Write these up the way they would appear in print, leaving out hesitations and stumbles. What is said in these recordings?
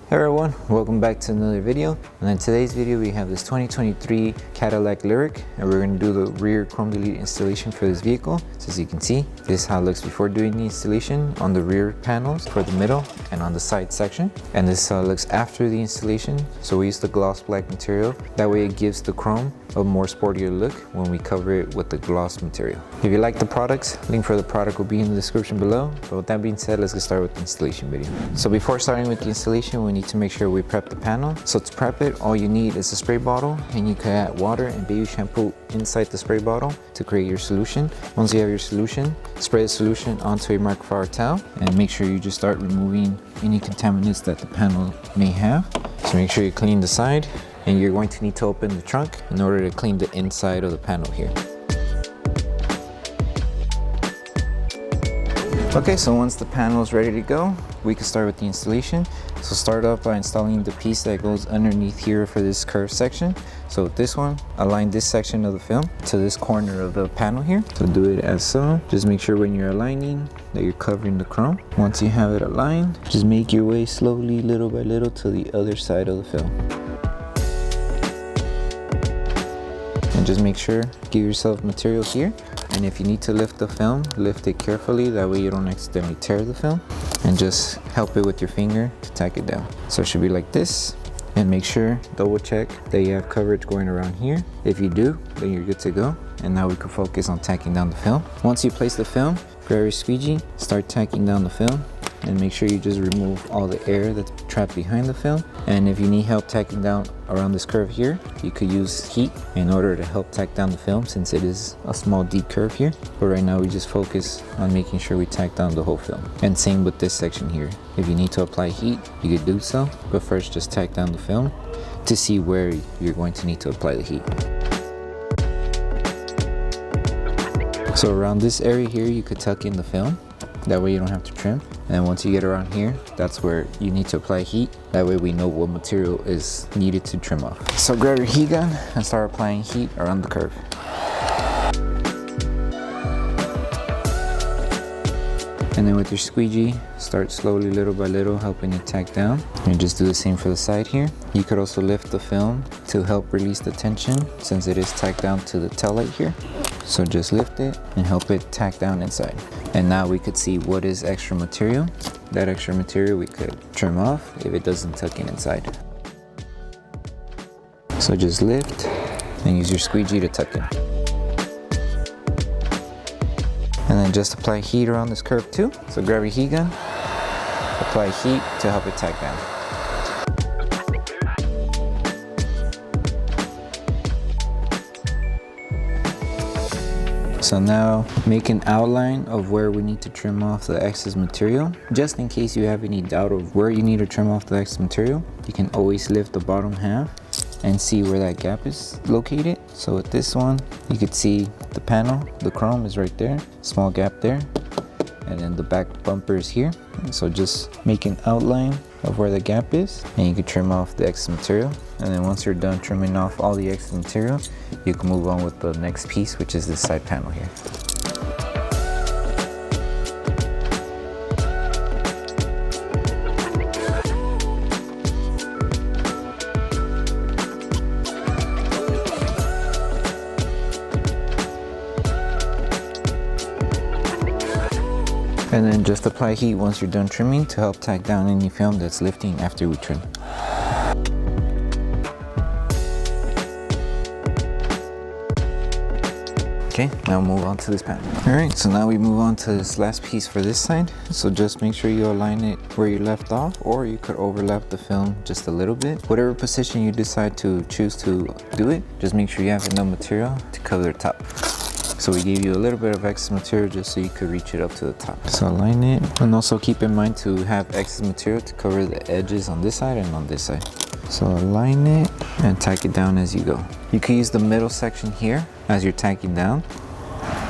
Hey everyone, welcome back to another video. And in today's video we have this 2023 Cadillac LYRIQ, and we're going to do the rear chrome delete installation for this vehicle. So as you can see, this is how it looks before doing the installation on the rear panels for the middle and on the side section. And this is how it looks after the installation. So we use the gloss black material. That way it gives the chrome a more sportier look when we cover it with the gloss material. If you like the products, link for the product will be in the description below. But with that being said, let's get started with the installation video. So before starting with the installation, we need to make sure we prep the panel. So to prep it, all you need is a spray bottle, and you can add water and baby shampoo inside the spray bottle to create your solution. Once you have your solution, spray the solution onto a microfiber towel and make sure you just start removing any contaminants that the panel may have. So make sure you clean the side, and you're going to need to open the trunk in order to clean the inside of the panel here. Okay, so once the panel is ready to go, we can start with the installation. So start off by installing the piece that goes underneath here for this curved section. So with this one, align this section of the film to this corner of the panel here. So do it as so. Just make sure when you're aligning that you're covering the chrome. Once you have it aligned, just make your way slowly, little by little, to the other side of the film. And just make sure, give yourself material here. And if you need to lift the film, lift it carefully, that way you don't accidentally tear the film. And just help it with your finger to tack it down. So it should be like this. And make sure, double check that you have coverage going around here. If you do, then you're good to go. And now we can focus on tacking down the film. Once you place the film, grab your squeegee, start tacking down the film. And make sure you just remove all the air that's trapped behind the film. And if you need help tacking down around this curve here, you could use heat in order to help tack down the film, since it is a small deep curve here. But right now we just focus on making sure we tack down the whole film. And same with this section here. If you need to apply heat, you could do so, but first just tack down the film to see where you're going to need to apply the heat. So around this area here, you could tuck in the film. That way you don't have to trim. And once you get around here, that's where you need to apply heat. That way we know what material is needed to trim off. So grab your heat gun and start applying heat around the curve. And then with your squeegee, start slowly, little by little, helping it tack down. And just do the same for the side here. You could also lift the film to help release the tension, since it is tacked down to the tail light here. So just lift it and help it tack down inside. And now we could see what is extra material. That extra material we could trim off if it doesn't tuck in inside. So just lift and use your squeegee to tuck in. And then just apply heat around this curve too. So grab your heat gun, apply heat to help it tack down. So now make an outline of where we need to trim off the excess material. Just in case you have any doubt of where you need to trim off the excess material, you can always lift the bottom half and see where that gap is located. So with this one, you could see the panel, the chrome is right there, small gap there. And then the back bumper is here. So just make an outline of where the gap is, and you can trim off the excess material. And then once you're done trimming off all the excess material, you can move on with the next piece, which is this side panel here. And then just apply heat once you're done trimming to help tack down any film that's lifting after we trim. Okay, now move on to this panel. Alright, so now we move on to this last piece for this side. So just make sure you align it where you left off, or you could overlap the film just a little bit. Whatever position you decide to choose to do it, just make sure you have enough material to cover the top. So we gave you a little bit of excess material just so you could reach it up to the top. So align it, and also keep in mind to have excess material to cover the edges on this side and on this side. So align it and tack it down as you go. You can use the middle section here as you're tacking down.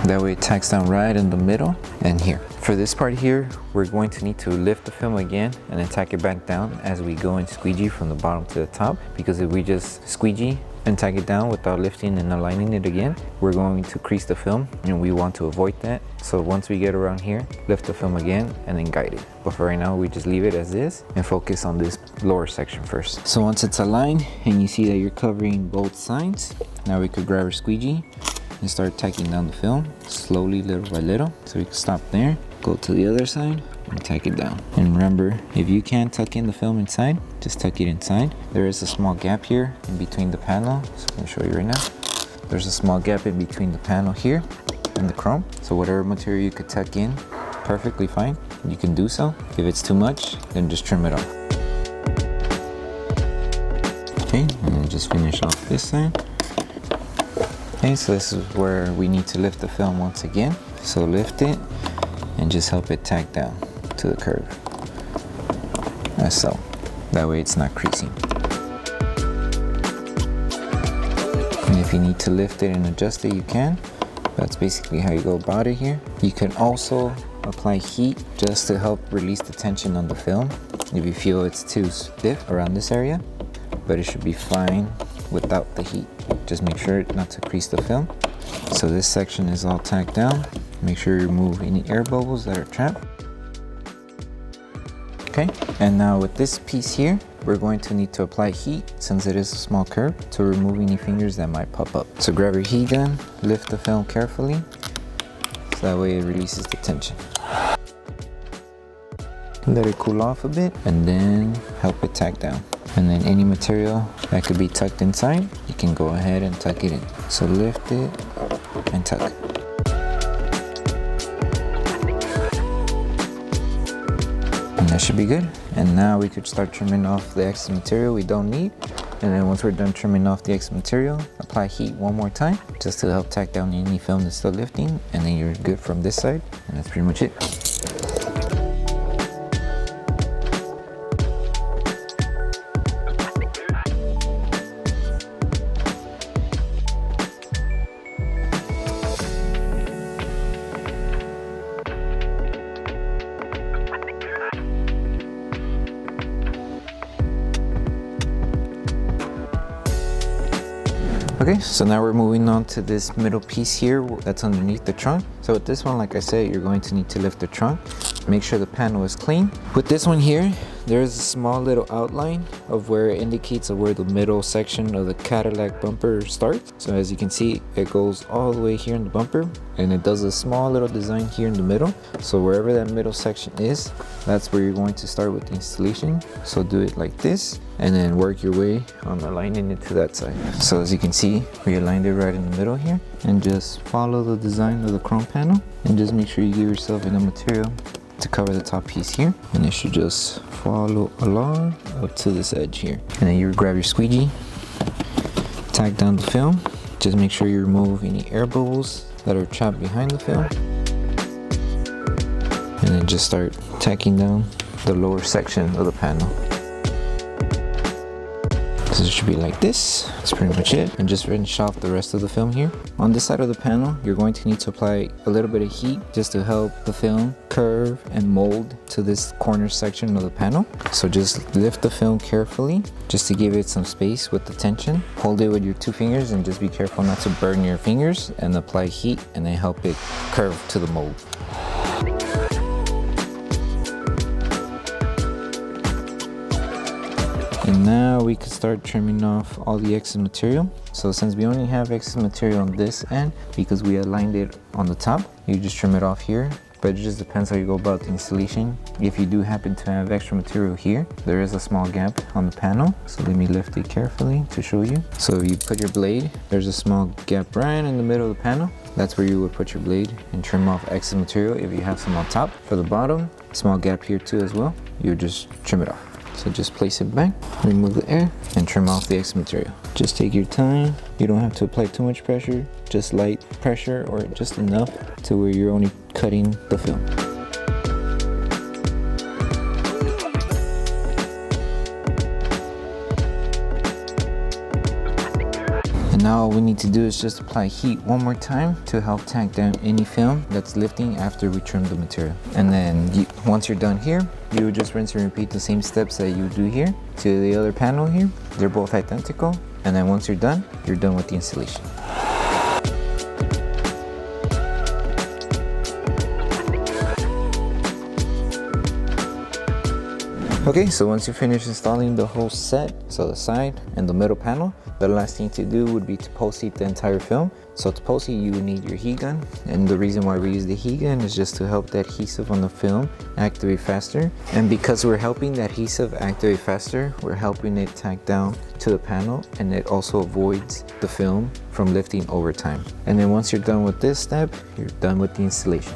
That way it tacks down right in the middle and here. For this part here, we're going to need to lift the film again and then tack it back down as we go and squeegee from the bottom to the top. Because if we just squeegee and tack it down without lifting and aligning it again, we're going to crease the film, and we want to avoid that. So once we get around here, lift the film again and then guide it. But for right now, we just leave it as is and focus on this lower section first. So once it's aligned and you see that you're covering both sides, now we could grab our squeegee and start tacking down the film slowly, little by little. So we can stop there, go to the other side and tack it down. And remember, if you can't tuck in the film inside, just tuck it inside. There is a small gap here in between the panel, so I'm gonna show you right now. There's a small gap in between the panel here and the chrome. So whatever material you could tuck in, perfectly fine, you can do so. If it's too much, then just trim it off. Okay, and then just finish off this side. Okay, so this is where we need to lift the film once again. So lift it and just help it tack down to the curve, as so. That way it's not creasing. And if you need to lift it and adjust it, you can. That's basically how you go about it here. You can also apply heat just to help release the tension on the film if you feel it's too stiff around this area, but it should be fine without the heat. Just make sure not to crease the film. So this section is all tacked down. Make sure you remove any air bubbles that are trapped. Okay, and now with this piece here, we're going to need to apply heat, since it is a small curve, to remove any fingers that might pop up. So grab your heat gun, lift the film carefully, so that way it releases the tension. Let it cool off a bit, and then help it tack down. And then any material that could be tucked inside, you can go ahead and tuck it in. So lift it and tuck. And that should be good. And now we could start trimming off the excess material we don't need. And then once we're done trimming off the excess material, apply heat one more time just to help tack down any film that's still lifting. And then you're good from this side. And that's pretty much it. Okay, so now we're moving on to this middle piece here that's underneath the trunk. So with this one, like I said, you're going to need to lift the trunk. Make sure the panel is clean. With this one here, there's a small little outline of where it indicates where the middle section of the Cadillac bumper starts. So as you can see, it goes all the way here in the bumper, and it does a small little design here in the middle. So wherever that middle section is, that's where you're going to start with the installation. So do it like this, and then work your way on aligning it to that side. So as you can see, we aligned it right in the middle here, and just follow the design of the chrome panel, and just make sure you give yourself enough material to cover the top piece here, and it should just follow along up to this edge here. And then you grab your squeegee, tack down the film. Just make sure you remove any air bubbles that are trapped behind the film, and then just start tacking down the lower section of the panel. So it should be like this. That's pretty much it. And just finish off the rest of the film here. On this side of the panel, you're going to need to apply a little bit of heat just to help the film curve and mold to this corner section of the panel. So just lift the film carefully just to give it some space with the tension. Hold it with your 2 fingers and just be careful not to burn your fingers, and apply heat and then help it curve to the mold. And now we can start trimming off all the excess material. So since we only have excess material on this end, because we aligned it on the top, you just trim it off here. But it just depends how you go about the installation. If you do happen to have extra material here, there is a small gap on the panel. So let me lift it carefully to show you. So if you put your blade, there's a small gap right in the middle of the panel. That's where you would put your blade and trim off excess material if you have some on top. For the bottom, small gap here too as well. You would just trim it off. So just place it back, remove the air, and trim off the excess material. Just take your time. You don't have to apply too much pressure, just light pressure or just enough to where you're only cutting the film. And now all we need to do is just apply heat one more time to help tack down any film that's lifting after we trim the material. And then once you're done here, you would just rinse and repeat the same steps that you do here to the other panel here. They're both identical. And then once you're done with the installation. Okay, so once you finish installing the whole set, so the side and the middle panel, the last thing to do would be to post heat the entire film. So to post heat, you would need your heat gun, and the reason why we use the heat gun is just to help the adhesive on the film activate faster. And because we're helping the adhesive activate faster, we're helping it tack down to the panel, and it also avoids the film from lifting over time. And then once you're done with this step, you're done with the installation.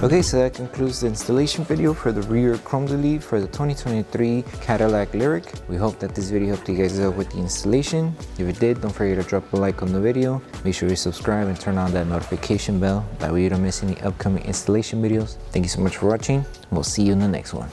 Okay, so that concludes the installation video for the rear chrome delete for the 2023 Cadillac LYRIQ. We hope that this video helped you guys out with the installation. If it did, don't forget to drop a like on the video. Make sure you subscribe and turn on that notification bell. That way you don't miss any upcoming installation videos. Thank you so much for watching. We'll see you in the next one.